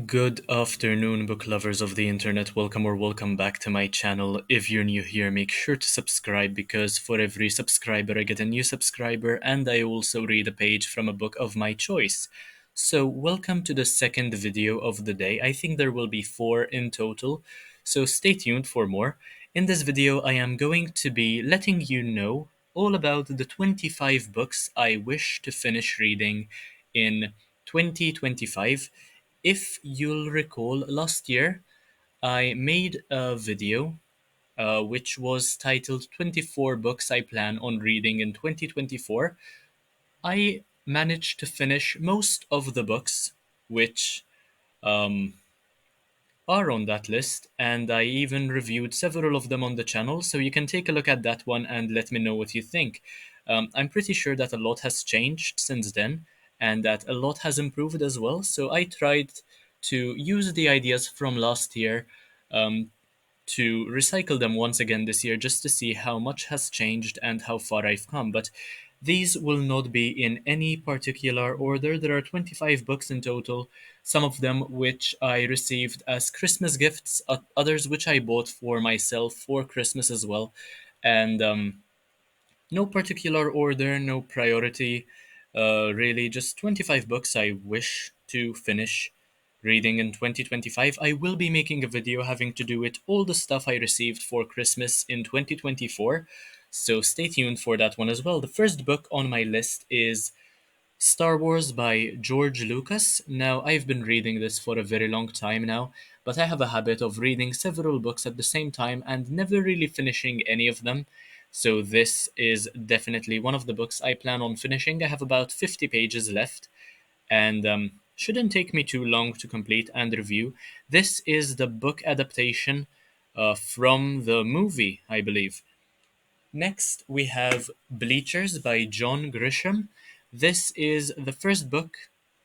Good afternoon, book lovers of the internet. Welcome back to my channel. If you're new here, make sure to subscribe because for every subscriber, I get a new subscriber and I also read a page from a book of my choice. So, welcome to the second video of the day. I think there will be four in total, so stay tuned for more. In this video, I am going to be letting you know all about the 25 books I wish to finish reading in 2025. If you'll recall, last year I made a video which was titled 24 Books I Plan on Reading in 2024. I managed to finish most of the books which um, are on that list, and I even reviewed several of them on the channel, so you can take a look at that one and let me know what you think. I'm pretty sure that a lot has changed since then, and that a lot has improved as well, so I tried to use the ideas from last year um, to recycle them once again this year just to see how much has changed and how far I've come. But these will not be in any particular order. There are 25 books in total, some of them which I received as Christmas gifts, others which I bought for myself for Christmas as well. And no particular order, no priority, really, just 25 books I wish to finish reading in 2025. I will be making a video having to do with all the stuff I received for Christmas in 2024, so stay tuned for that one as well. The first book on my list is Star Wars by George Lucas. Now, I've been reading this for a very long time now, but I have a habit of reading several books at the same time and never really finishing any of them. So, this is definitely one of the books I plan on finishing. I have about 50 pages left, and shouldn't take me too long to complete and review. This is the book adaptation from the movie, I believe. Next, we have Bleachers by John Grisham. This is the first book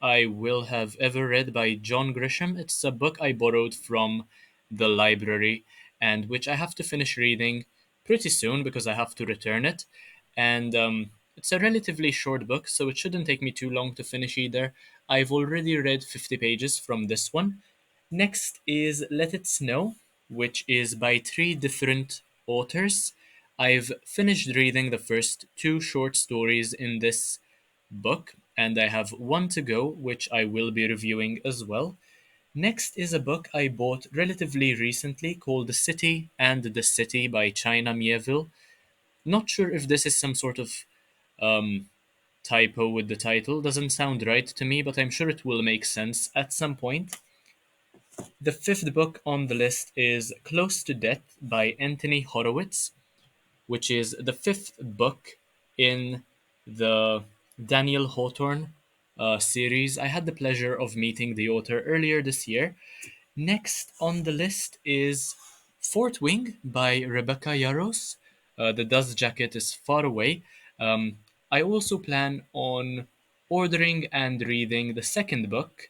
I will have ever read by John Grisham. It's a book I borrowed from the library and which I have to finish reading pretty soon because I have to return it. And it's a relatively short book, so it shouldn't take me too long to finish either. I've already read 50 pages from this one. Next is Let It Snow, which is by three different authors. I've finished reading the first two short stories in this book, and I have one to go, which I will be reviewing as well. Next is a book I bought relatively recently called The City and the City by China Mieville. Not sure if this is some sort of um, typo with the title, doesn't sound right to me, but I'm sure it will make sense at some point. The fifth book on the list is Close to Death by Anthony Horowitz, which is the fifth book in the Daniel Hawthorne series. I had the pleasure of meeting the author earlier this year. Next on the list is Fort Wing by Rebecca Yarros. The Dust Jacket is far away. I also plan on ordering and reading the second book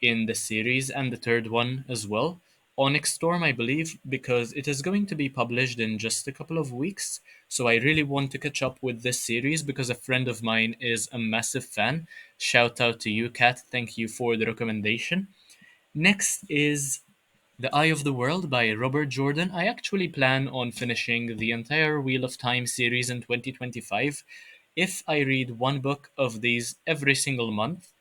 in the series and the third one as well. Onyx Storm, I believe, because it is going to be published in just a couple of weeks. So I really want to catch up with this series because a friend of mine is a massive fan. Shout out to you, Kat. Thank you for the recommendation. Next is The Eye of the World by Robert Jordan. I actually plan on finishing the entire Wheel of Time series in 2025 if I read one book of these every single month.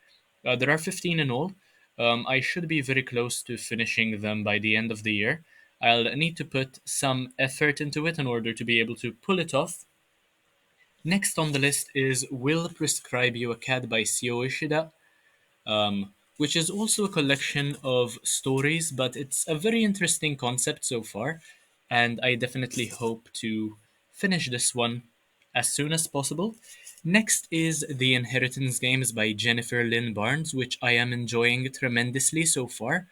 There are 15 in all. I should be very close to finishing them by the end of the year. I'll need to put some effort into it in order to be able to pull it off. Next on the list is Will Prescribe You a Cat by Seo Ishida, which is also a collection of stories, but it's a very interesting concept so far, and I definitely hope to finish this one as soon as possible. Next is The Inheritance Games by Jennifer Lynn Barnes, which I am enjoying tremendously so far.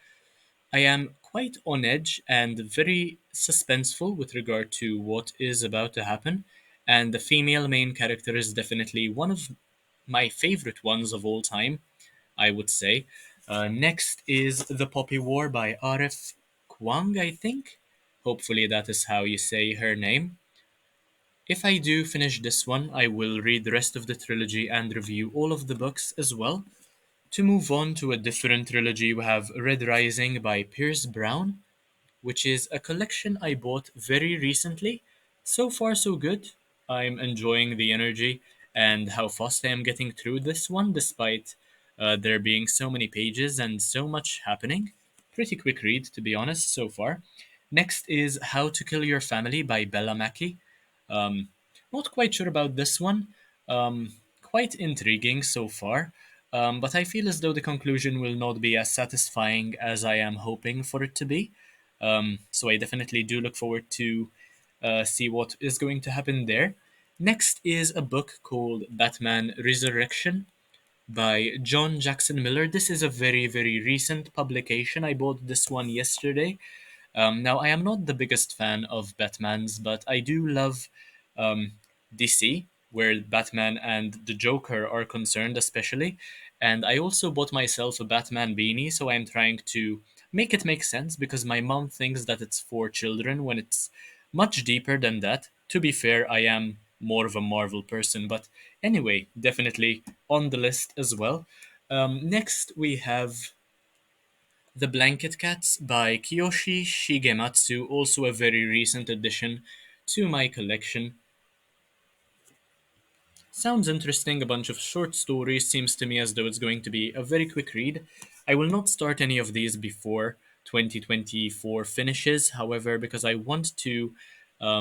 I am quite on edge and very suspenseful with regard to what is about to happen, and the female main character is definitely one of my favorite ones of all time, I would say. Next is The Poppy War by Arif Kwang, I think. Hopefully, that is how you say her name. If I do finish this one, I will read the rest of the trilogy and review all of the books as well To move on to a different trilogy, we have Red Rising by Pierce Brown, which is a collection I bought very recently. So far, so good. I'm enjoying the energy and how fast I am getting through this one, despite there being so many pages and so much happening. Pretty quick read, to be honest, so far. Next is How to Kill Your Family by Bella Mackie. Um, Not quite sure about this one. Quite intriguing so far, but I feel as though the conclusion will not be as satisfying as I am hoping for it to be. So I definitely do look forward to see what is going to happen there. Next is a book called Batman Resurrection by John Jackson Miller. This is a very, very recent publication. I bought this one yesterday. Now, I am not the biggest fan of Batman's, but I do love um, DC, where Batman and the Joker are concerned, especially. And I also bought myself a Batman beanie, so I'm trying to make it make sense because my mom thinks that it's for children when it's much deeper than that. To be fair, I am more of a Marvel person, but anyway, definitely on the list as well. Next, we have the Blanket Cats by Kiyoshi Shigematsu, also a very recent addition to my collection. Sounds interesting, a bunch of short stories. Seems to me as though it's going to be a very quick read. I will not start any of these before 2024 finishes, however, because I want to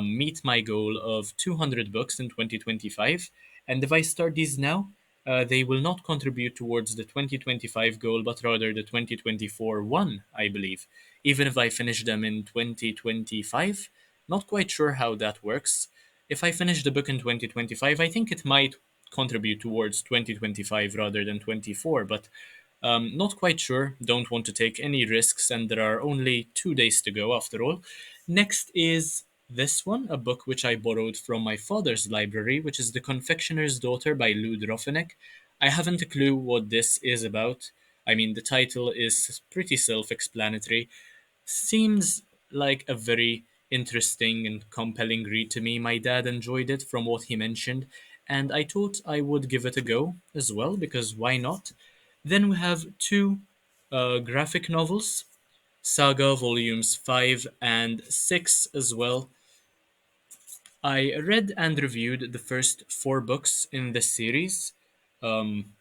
meet my goal of 200 books in 2025. And if I start these now, they will not contribute towards the 2025 goal, but rather the 2024 one, I believe. Even if I finish them in 2025, not quite sure how that works. If I finish the book in 2025, I think it might contribute towards 2025 rather than 24, but not quite sure. Don't want to take any risks, and there are only 2 days to go after all. Next is this one, a book which I borrowed from my father's library, which is The Confectioner's Daughter by Lou Drofenek. I haven't a clue what this is about. I mean, the title is pretty self explanatory. Seems like a very interesting and compelling read to me. My dad enjoyed it from what he mentioned, and I thought I would give it a go as well because why not? Then we have two graphic novels, Saga Volumes 5 and 6 as well. I read and reviewed the first four books in this series. Um,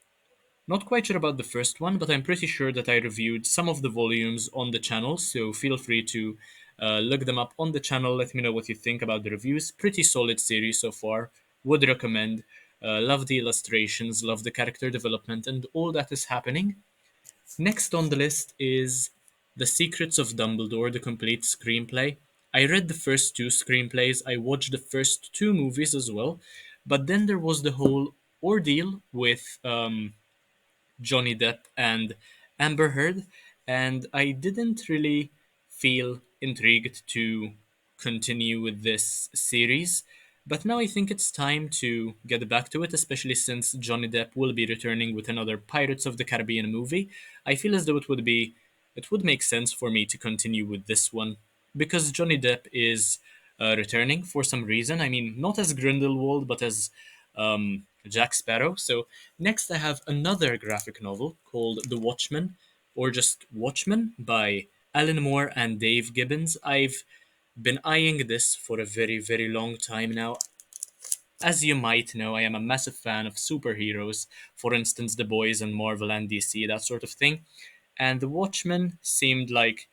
Not quite sure about the first one, but I'm pretty sure that I reviewed some of the volumes on the channel, so feel free to look them up on the channel. Let me know what you think about the reviews. Pretty solid series so far. Would recommend. Love the illustrations, love the character development, and all that is happening. Next on the list is The Secrets of Dumbledore, the complete screenplay. I read the first two screenplays, I watched the first two movies as well, but then there was the whole ordeal with Johnny Depp and Amber Heard, and I didn't really feel intrigued to continue with this series. But now I think it's time to get back to it, especially since Johnny Depp will be returning with another Pirates of the Caribbean movie. I feel as though it would make sense for me to continue with this one because Johnny Depp is returning for some reason. I mean, not as Grindelwald, but as Jack Sparrow. So next, I have another graphic novel called The Watchmen, or just Watchmen, by Alan Moore and Dave Gibbons. I've been eyeing this for a very, very long time now. As you might know, I am a massive fan of superheroes, for instance, The Boys and Marvel and DC, that sort of thing. And The Watchmen seemed like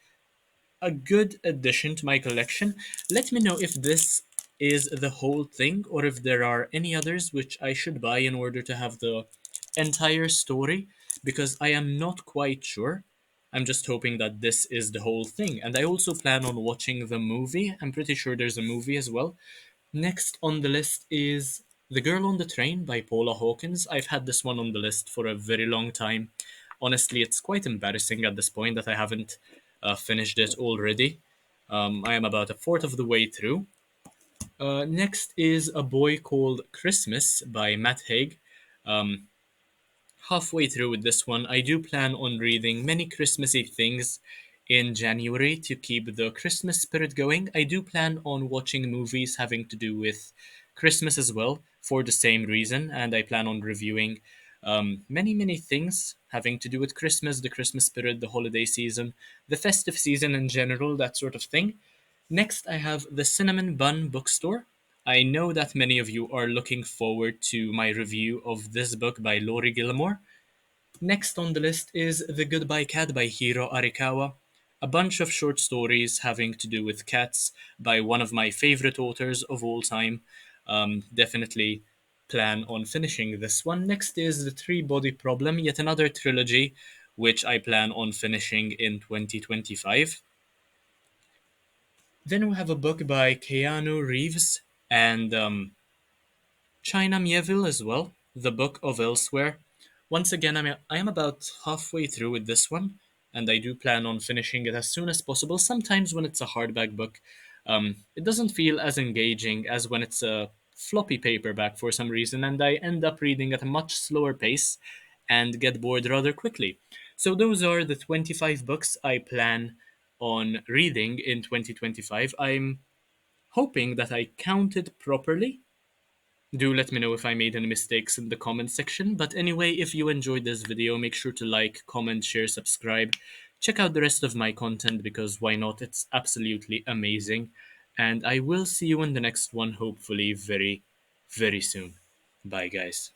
a good addition to my collection. Let me know if this is the whole thing or if there are any others which I should buy in order to have the entire story because I am not quite sure. I'm just hoping that this is the whole thing. And I also plan on watching the movie. I'm pretty sure there's a movie as well. Next on the list is The Girl on the Train by Paula Hawkins. I've had this one on the list for a very long time. Honestly, it's quite embarrassing at this point that I haven't finished it already. I am about a fourth of the way through. Next is A Boy Called Christmas by Matt Haig. Um, Halfway through with this one. I do plan on reading many Christmassy things in January to keep the Christmas spirit going. I do plan on watching movies having to do with Christmas as well for the same reason, and I plan on reviewing Many things having to do with Christmas, the Christmas spirit, the holiday season, the festive season in general, that sort of thing. Next, I have the Cinnamon Bun Bookstore. I know that many of you are looking forward to my review of this book by Laurie Gilmore. Next on the list is The Goodbye Cat by Hiro Arikawa, a bunch of short stories having to do with cats by one of my favorite authors of all time. Definitely plan on finishing this one. Next is The Three Body Problem, yet another trilogy which I plan on finishing in 2025. Then we have a book by Keanu Reeves and China Mieville as well, The Book of Elsewhere. Once again, I am about halfway through with this one, and I do plan on finishing it as soon as possible. Sometimes when it's a hardback book, it doesn't feel as engaging as when it's a floppy paperback for some reason, and I end up reading at a much slower pace and get bored rather quickly. So those are the 25 books I plan on reading in 2025. I'm hoping that I counted properly. Do let me know if I made any mistakes in the comment section. But anyway, if you enjoyed this video, make sure to like, comment, share, subscribe. Check out the rest of my content because why not? It's absolutely amazing. And I will see you in the next one, hopefully very soon. Bye, guys.